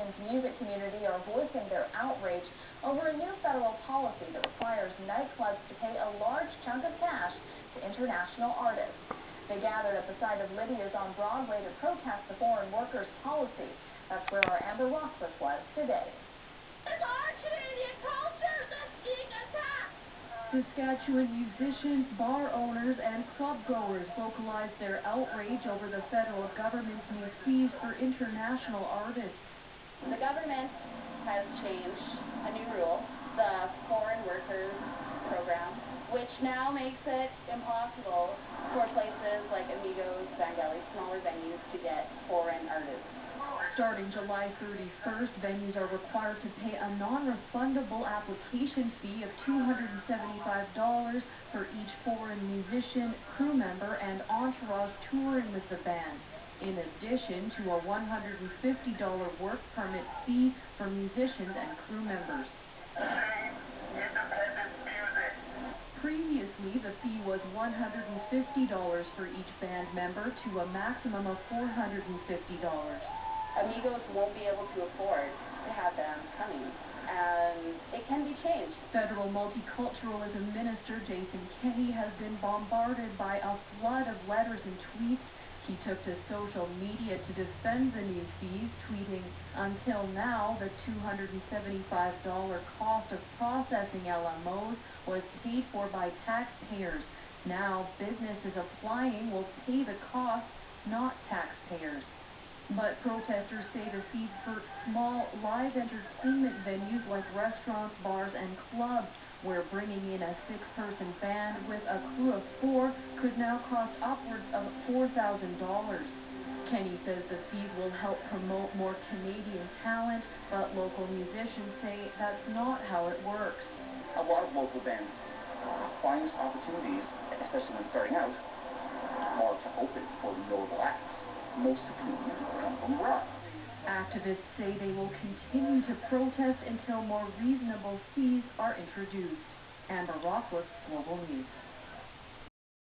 Saskatoon's music community are voicing their outrage over a new federal policy that requires nightclubs to pay a large chunk of cash to international artists. They gathered at the site of Lydia's on Broadway to protest the foreign workers policy. That's where our Amber Rockcliffe was today. It's our Canadian culture that's being attacked! Saskatchewan musicians, bar owners, and club goers vocalized their outrage over the federal government's new fees for international artists. The government has changed a new rule, the foreign workers program, which now makes it impossible for places like Amigos, Vangelis, smaller venues to get foreign artists. Starting July 31st, venues are required to pay a non-refundable application fee of $275 for each foreign musician, crew member, and entourage touring with the band, in addition to a $150 work permit fee for musicians and crew members. Previously, the fee was $150 for each band member to a maximum of $450. Amigos won't be able to afford to have bands coming, and it can be changed. Federal Multiculturalism Minister Jason Kenney has been bombarded by a flood of letters and tweets. He took to social media to defend the new fees, tweeting, "Until now, the $275 cost of processing LMOs was paid for by taxpayers. Now, businesses applying will pay the cost, not taxpayers." But protesters say the fees hurt small live entertainment venues like restaurants, bars, and clubs, where bringing in a 6-person band with a crew of 4 could now cost upwards of $4,000. Kenny says the fees will help promote more Canadian talent, but local musicians say that's not how it works. A lot of local bands find opportunities, especially when starting out, more to open for notable acts, most of whom come from abroad. Activists say they will continue to protest until more reasonable fees are introduced. Amber Rockcliffe, Global News.